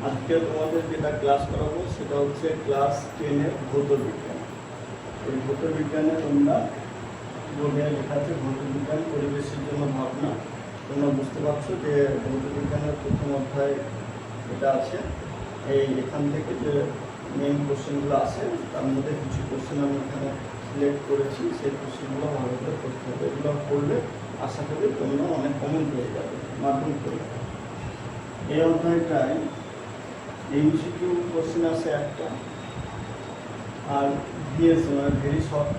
আজকে তোমাদের যেটা ক্লাস করাবো সেটা হচ্ছে ক্লাস 10-এর ভৌত বিজ্ঞান। এই ভৌত বিজ্ঞানে তোমরা বইয়ে লেখা আছে ভৌত বিজ্ঞান পরিবেশের জন্য ভাবনা। তোমরা বুঝতে পারছো যে ভৌত বিজ্ঞানের প্রথম অধ্যায় এটা আছে। এখান থেকে যে মেইন কোশ্চেনগুলো আছে তার মধ্যে কিছু কোশ্চেন আমি এখানে সিলেক্ট করেছি, সেই কোশ্চেনগুলো ভালো করে করতে হবে। এগুলো করলে আশা করি তোমরা অনেক কমন পেয়ে যাবে মাধ্যমিক পরীক্ষা। এই অধ্যায়টায় এমসিকিউ কোশ্চেন আছে একটা, আর ভিএস মানে ভেরি শর্ট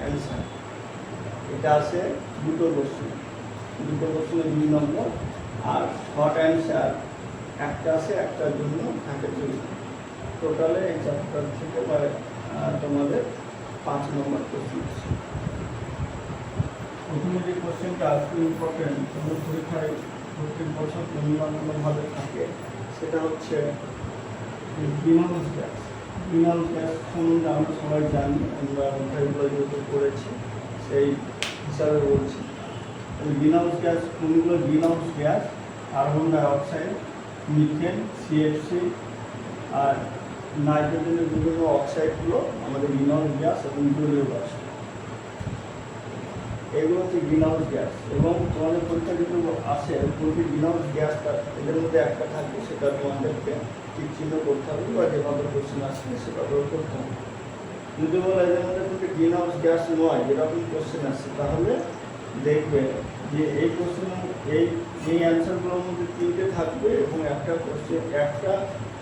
অ্যান্সার এটা আছে দুটো কোশ্চেন 2 নম্বর, আর শর্ট অ্যান্সার একটা আছে, একটার জন্য থাকে 2। টোটালে এই চ্যাপ্টার থেকে তোমাদের 5 নম্বর কোশ্চেন আছে। প্রথমে যে কোশ্চেনটা খুব ইম্পর্টেন্ট, তোমাদের পরীক্ষায় প্রত্যেক বছর অন্যান্যভাবে থাকে, সেটা হচ্ছে গ্রিনহাউস গ্যাস। গ্রিনহাউস গ্যাস সম্বন্ধে আমরা সবাই জানি, আমরা অধ্যায়গুলো যেহেতু করেছি সেই হিসাবে বলছি। গ্রিনহাউস গ্যাস কোনগুলো? Greenhouse gas carbon dioxide, methane, CFC আর নাইট্রোজেনের বিভিন্ন অক্সাইডগুলো আমাদের গ্রিনহাউস গ্যাস এবং জলীয় গ্যাস, এগুলো হচ্ছে গ্রিনহাউস গ্যাস। এবং তোমাদের পরীক্ষা যেগুলো আসে প্রতি গ্রিনহাউস গ্যাসটা এদের মধ্যে একটা থাকবে, সেটা তোমাদেরকে ঠিক চিহ্ন করতে হবে বা যেভাবে কোশ্চেন আসবে সেভাবে করতে হবে। যদি বলে এদের মধ্যে প্রতি গ্রিনহাউস গ্যাস নয়, যেরকম কোশ্চেন আসছে, তাহলে দেখবে যে এই কোশ্চেন এই অ্যান্সারগুলোর মধ্যে 3টে থাকবে এবং একটা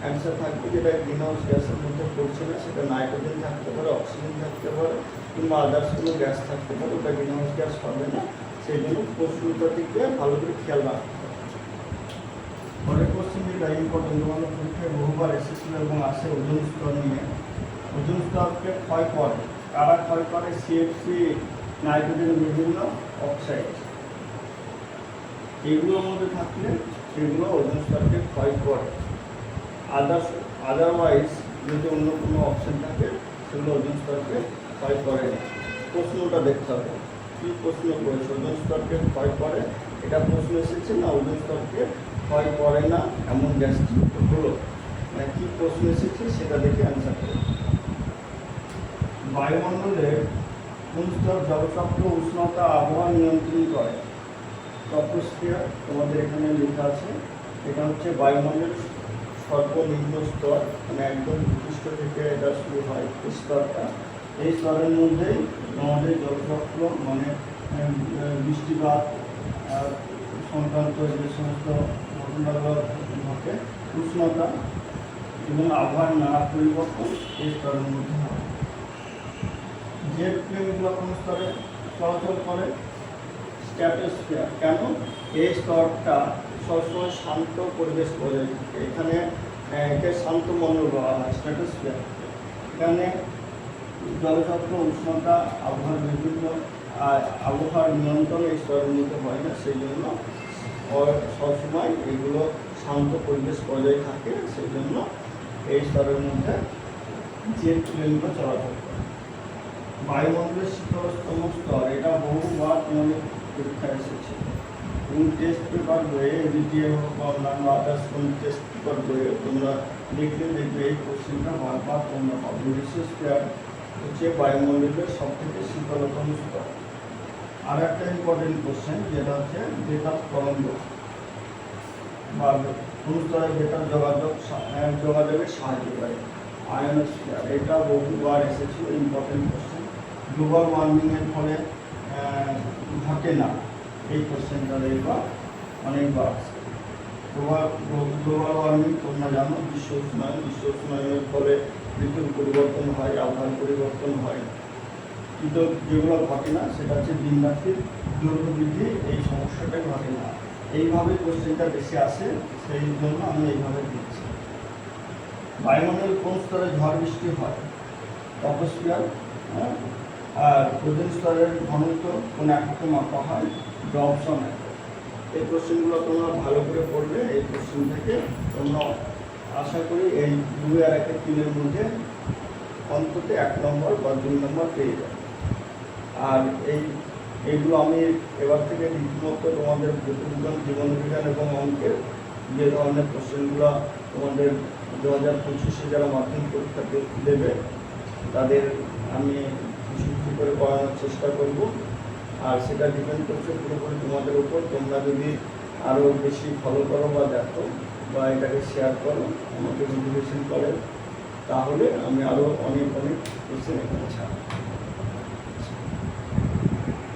অ্যান্সার থাকবে যেটা গ্রিনহাউস গ্যাসের মধ্যে পড়ছে না, সেটা নাইট্রোজেন থাকতে পারে, অক্সিজেন থাকতে পারে কিংবা আদার্স কোনো গ্যাস থাকতে পারে, ওটা গ্রিনহাউস গ্যাস হবে না। সেই জন্য প্রশ্নটা থেকে ভালো করে খেয়াল রাখতে হবে। পরের কোশ্চেন যেটা ইম্পর্টেন্ট, তোমাদের পরীক্ষায় বহুবার এসেছিল এবং আসে ওজোন স্তর নিয়ে। ওজোন স্তরকে ক্ষয় করে, কারা ক্ষয় করে? সিএফসি, নাইট্রোজেন, বিভিন্ন অক্সাইড, এগুলোর মধ্যে থাকলে এগুলো ওজোন স্তরকে ক্ষয় করে। আদারওয়াইজ যদি অন্য কোনো অপশন থাকে সেগুলো ওজোন স্তরকে ক্ষয় করে না। প্রশ্নটা দেখতে হবে কী প্রশ্ন করেছে। ওজোন স্তরকে ক্ষয় করে এটা প্রশ্ন এসেছে না, ওজোন স্তরকে ক্ষয় করে না এমন গ্যাসটি হলো, মানে কী প্রশ্ন এসেছে সেটা দেখে অ্যান্সার করবে। বায়ুমণ্ডলের কোন স্তর জলচক্র উষ্ণতা আবহাওয়া নিয়ন্ত্রণ করে? ট্রপোস্ফিয়ার তোমাদের এখানে লেখা আছে। এটা হচ্ছে বায়ুমণ্ডলের সর্বনিম্ন স্তর, মানে একদম ভূপৃষ্ঠ থেকে এটা শুরু হয় এই স্তরটা। এই স্তরের মধ্যেই আমাদের জলচক্র মানে বৃষ্টিপাত সংক্রান্ত যে সমস্ত ঘটনাগুলো ঘটে, উষ্ণতা এবং আবহাওয়ার নানা পরিবর্তন এই স্তরের মধ্যে হয়। জেট প্লেনগুলো কোন স্তরে চলাচল করে? স্ট্র্যাটোস্ফিয়ার। কেন? এই স্তরটা সবসময় শান্ত পরিবেশ বজায় থাকে, এখানে একে শান্ত মণ্ডল বলা হয় স্ট্র্যাটোস্ফিয়ার। এখানে জলচক্র, উষ্ণতা, আবহাওয়ার নিয়ন্ত্রণ এই স্তরের মধ্যে হয় না, সেই জন্য সবসময় এগুলো শান্ত পরিবেশ বজায় থাকে, সেই জন্য এই স্তরের মধ্যে জেট প্লেনগুলো চলাচল করে। বায়ুমণ্ডলের শীতলতম স্তর, এটা বহুবার তোমাদের পরীক্ষায় এসেছে এবং টেস্ট পেপার বইয়ে এডিটিএ হোক বা অন্যান্য আদার্স কোনো টেস্ট পেপার বইয়ে তোমরা দেখলে দেখবে এই কোশ্চেনটা বারবার তোমরা পাবে। লিথোস্ফিয়ার হচ্ছে বায়ুমণ্ডলের সবথেকে শীতলতম স্তর। আর একটা ইম্পর্টেন্ট কোশ্চেন যেটা হচ্ছে বেতার তরঙ্গ বা কোন স্তরে বেতার যোগাযোগে সাহায্য করে? আয়নোস্ফিয়ার। এটা বহুবার এসেছিল, ইম্পর্টেন্ট কোশ্চেন। গ্লোবাল ওয়ার্মিংয়ের ফলে ঘটে না, এই কোশ্চেনটা দেখবা অনেকবার আসে। গ্লোবাল ওয়ার্মিং তোমরা জানো বিশ্ব উষ্ণায়নের ফলে ঋতুর পরিবর্তন হয়, আবহাওয়ার পরিবর্তন হয়, কিন্তু যেগুলো ঘটে না সেটা হচ্ছে দিনরাত্রির দৈর্ঘ্য বৃদ্ধি, এই সমস্যাটাই ঘটে না। এইভাবে কোশ্চেনটা বেশি আসে, সেই জন্য আমি এইভাবে দিচ্ছি। বায়ুমণ্ডল কোন স্তরে ঝড় বৃষ্টি হয়? ট্রপোস্ফিয়ার। আর ওজোন স্তরের ঘনত্ব কোন এককে মাপা হয়? ডবসন একক। এই কোশ্চেনগুলো তোমরা ভালো করে পড়বে। এই কোশ্চেন থেকে তোমরা আশা করি এই 2 আর 1 3-এর মধ্যে অন্তত 1 নম্বর বা 2 নম্বর পেয়ে যাবে। আর এইগুলো আমি এবার থেকে রীতিমতো তোমাদের জীবনবিজ্ঞান এবং অঙ্কের যে ধরনের কোশ্চেনগুলো তোমাদের 2025-এ যারা মাধ্যমিক পরীক্ষা দেবে তাদের আমি কিছু কিছু করে করানোর চেষ্টা করব। আর সেটা ডিপেন্ড করছে পুরোপুরি তোমাদের উপর। তোমরা যদি আরও বেশি ফলো করো বা দেখো বা এটাকে শেয়ার করো, আমাকে মোটিভেশন করো, তাহলে আমি আরও অনেক কোশ্চেন এখানে ছাড়ব।